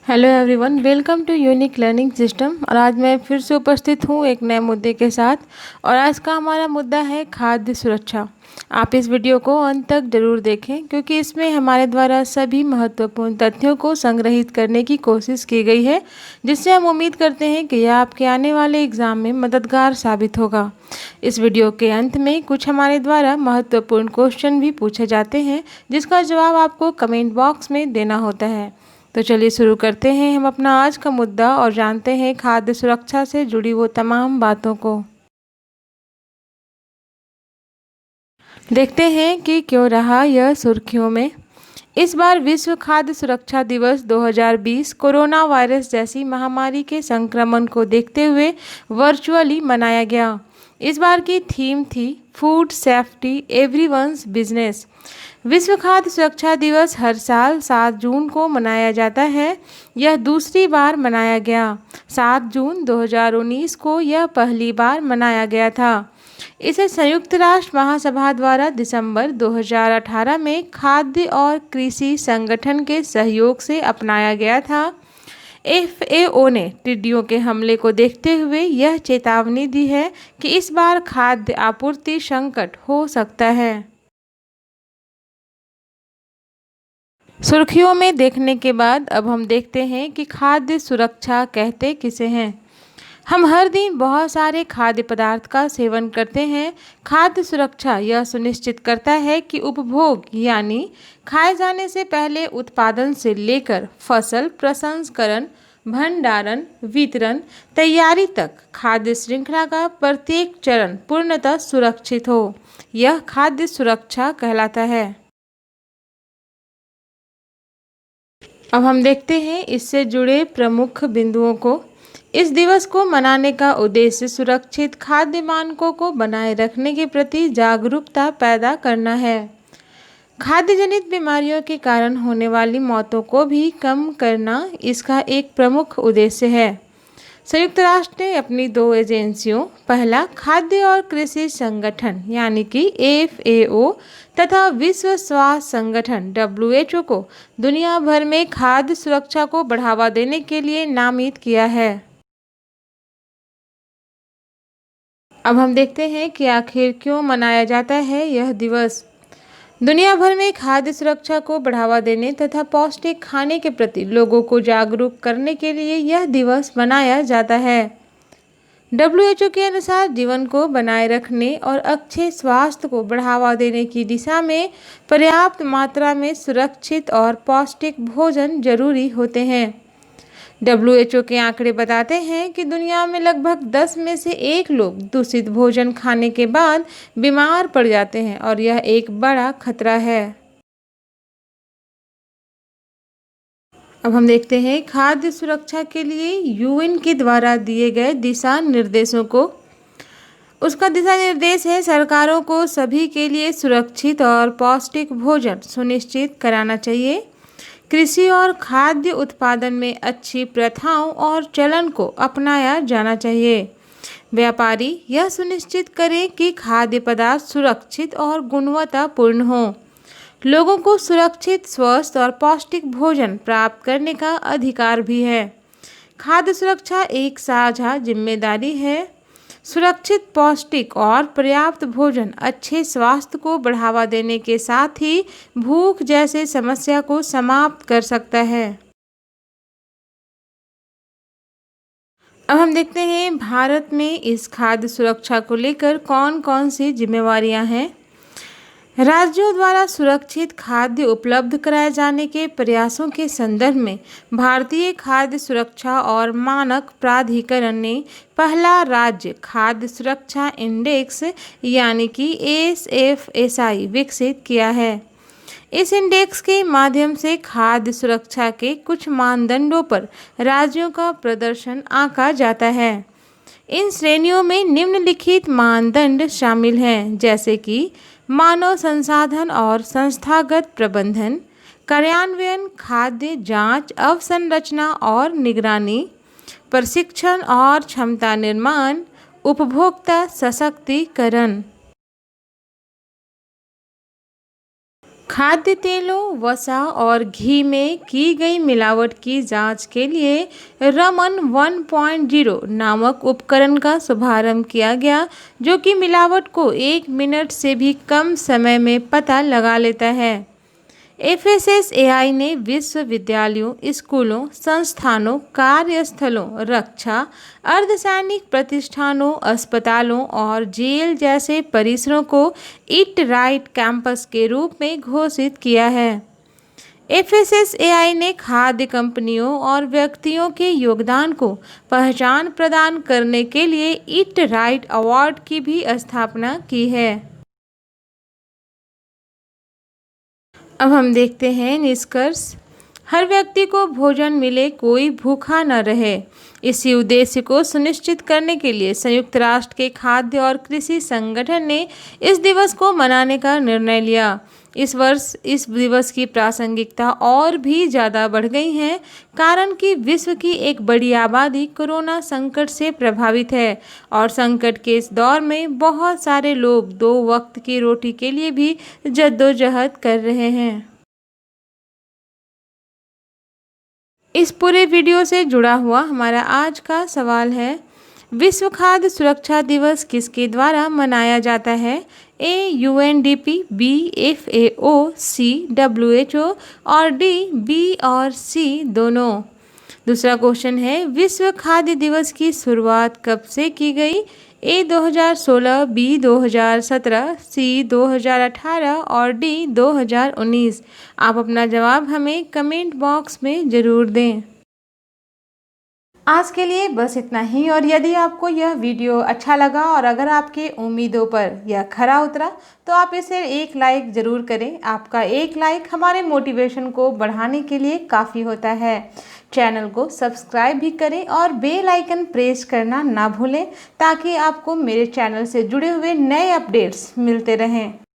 Hello everyone, welcome to unique learning system. और आज मैं फिर से उपस्थित हूँ एक नए मुद्दे के साथ। और आज का हमारा मुद्दा है खाद्य सुरक्षा। आप इस वीडियो को अंत तक जरूर देखें क्योंकि इसमें हमारे द्वारा सभी महत्वपूर्ण तथ्यों को संग्रहित करने की कोशिश की गई है, जिससे हम उम्मीद करते हैं कि यह आपके आने वाले एग्ज़ाम में मददगार साबित होगा। इस वीडियो के अंत में कुछ हमारे द्वारा महत्वपूर्ण क्वेश्चन भी पूछे जाते हैं, जिसका जवाब आपको कमेंट बॉक्स में देना होता है। तो चलिए शुरू करते हैं हम अपना आज का मुद्दा और जानते हैं खाद्य सुरक्षा से जुड़ी वो तमाम बातों को। देखते हैं कि क्यों रहा यह सुर्खियों में। इस बार विश्व खाद्य सुरक्षा दिवस 2020 कोरोना वायरस जैसी महामारी के संक्रमण को देखते हुए वर्चुअली मनाया गया। इस बार की थीम थी फूड सेफ्टी एवरीवन्स बिजनेस। विश्व खाद्य सुरक्षा दिवस हर साल 7 जून को मनाया जाता है। यह दूसरी बार मनाया गया। 7 जून 2019 को यह पहली बार मनाया गया था। इसे संयुक्त राष्ट्र महासभा द्वारा दिसंबर 2018 में खाद्य और कृषि संगठन के सहयोग से अपनाया गया था। FAO ने टिड्डियों के हमले को देखते हुए यह चेतावनी दी है कि इस बार खाद्य आपूर्ति संकट हो सकता है। सुर्खियों में देखने के बाद अब हम देखते हैं कि खाद्य सुरक्षा कहते किसे हैं। हम हर दिन बहुत सारे खाद्य पदार्थ का सेवन करते हैं। खाद्य सुरक्षा यह सुनिश्चित करता है कि उपभोग यानी खाए जाने से पहले उत्पादन से लेकर फसल प्रसंस्करण, भंडारण, वितरण, तैयारी तक खाद्य श्रृंखला का प्रत्येक चरण पूर्णतः सुरक्षित हो। यह खाद्य सुरक्षा कहलाता है। अब हम देखते हैं इससे जुड़े प्रमुख बिंदुओं को। इस दिवस को मनाने का उद्देश्य सुरक्षित खाद्य मानकों को बनाए रखने के प्रति जागरूकता पैदा करना है। खाद्य जनित बीमारियों के कारण होने वाली मौतों को भी कम करना इसका एक प्रमुख उद्देश्य है। संयुक्त राष्ट्र ने अपनी 2 एजेंसियों, पहला खाद्य और कृषि संगठन यानी कि FAO तथा विश्व स्वास्थ्य संगठन WHO को दुनिया भर में खाद्य सुरक्षा को बढ़ावा देने के लिए नामित किया है। अब हम देखते हैं कि आखिर क्यों मनाया जाता है यह दिवस। दुनिया भर में खाद्य सुरक्षा को बढ़ावा देने तथा पौष्टिक खाने के प्रति लोगों को जागरूक करने के लिए यह दिवस मनाया जाता है। WHO के अनुसार जीवन को बनाए रखने और अच्छे स्वास्थ्य को बढ़ावा देने की दिशा में पर्याप्त मात्रा में सुरक्षित और पौष्टिक भोजन जरूरी होते हैं। WHO के आंकड़े बताते हैं कि दुनिया में लगभग 10 में से 1 लोग दूषित भोजन खाने के बाद बीमार पड़ जाते हैं और यह एक बड़ा खतरा है। अब हम देखते हैं खाद्य सुरक्षा के लिए UN के द्वारा दिए गए दिशा निर्देशों को। उसका दिशा निर्देश है सरकारों को सभी के लिए सुरक्षित और पौष्टिक भोजन सुनिश्चित कराना चाहिए। कृषि और खाद्य उत्पादन में अच्छी प्रथाओं और चलन को अपनाया जाना चाहिए। व्यापारी यह सुनिश्चित करें कि खाद्य पदार्थ सुरक्षित और गुणवत्तापूर्ण हों। लोगों को सुरक्षित, स्वस्थ और पौष्टिक भोजन प्राप्त करने का अधिकार भी है। खाद्य सुरक्षा एक साझा जिम्मेदारी है। सुरक्षित, पौष्टिक और पर्याप्त भोजन अच्छे स्वास्थ्य को बढ़ावा देने के साथ ही भूख जैसे समस्या को समाप्त कर सकता है। अब हम देखते हैं भारत में इस खाद्य सुरक्षा को लेकर कौन कौन सी जिम्मेवारियां हैं। राज्यों द्वारा सुरक्षित खाद्य उपलब्ध कराए जाने के प्रयासों के संदर्भ में भारतीय खाद्य सुरक्षा और मानक प्राधिकरण ने पहला राज्य खाद्य सुरक्षा इंडेक्स यानी कि SFSI विकसित किया है। इस इंडेक्स के माध्यम से खाद्य सुरक्षा के कुछ मानदंडों पर राज्यों का प्रदर्शन आंका जाता है। इन श्रेणियों में निम्नलिखित मानदंड शामिल हैं, जैसे कि मानव संसाधन और संस्थागत प्रबंधन, कार्यान्वयन, खाद्य जांच, अवसंरचना और निगरानी, प्रशिक्षण और क्षमता निर्माण, उपभोक्ता सशक्तिकरण। खाद्य तेलों, वसा और घी में की गई मिलावट की जांच के लिए रमन 1.0 नामक उपकरण का शुभारंभ किया गया, जो कि मिलावट को 1 मिनट से भी कम समय में पता लगा लेता है। एफएसएसएआई ने विश्वविद्यालयों, स्कूलों, संस्थानों, कार्यस्थलों, रक्षा, अर्धसैनिक प्रतिष्ठानों, अस्पतालों और जेल जैसे परिसरों को ईट राइट कैंपस के रूप में घोषित किया है। एफएसएसएआई ने खाद्य कंपनियों और व्यक्तियों के योगदान को पहचान प्रदान करने के लिए ईट राइट अवार्ड की भी स्थापना की है। अब हम देखते हैं निष्कर्ष। हर व्यक्ति को भोजन मिले, कोई भूखा न रहे। इसी उद्देश्य को सुनिश्चित करने के लिए संयुक्त राष्ट्र के खाद्य और कृषि संगठन ने इस दिवस को मनाने का निर्णय लिया। इस वर्ष इस दिवस की प्रासंगिकता और भी ज़्यादा बढ़ गई है, कारण कि विश्व की एक बड़ी आबादी कोरोना संकट से प्रभावित है और संकट के इस दौर में बहुत सारे लोग 2 वक्त की रोटी के लिए भी जद्दोजहद कर रहे हैं। इस पूरे वीडियो से जुड़ा हुआ हमारा आज का सवाल है, विश्व खाद्य सुरक्षा दिवस किसके द्वारा मनाया जाता है? A UNDP, B FAO, C WHO और डी बी और सी दोनों। दूसरा क्वेश्चन है, विश्व खाद्य दिवस की शुरुआत कब से की गई? ए 2016, बी 2017, सी 2018 और डी 2019। आप अपना जवाब हमें कमेंट बॉक्स में ज़रूर दें। आज के लिए बस इतना ही, और यदि आपको यह वीडियो अच्छा लगा और अगर आपके उम्मीदों पर यह खरा उतरा तो आप इसे एक लाइक ज़रूर करें। आपका एक लाइक हमारे मोटिवेशन को बढ़ाने के लिए काफ़ी होता है। चैनल को सब्सक्राइब भी करें और बेल आइकन प्रेस करना ना भूलें, ताकि आपको मेरे चैनल से जुड़े हुए नए अपडेट्स मिलते रहें।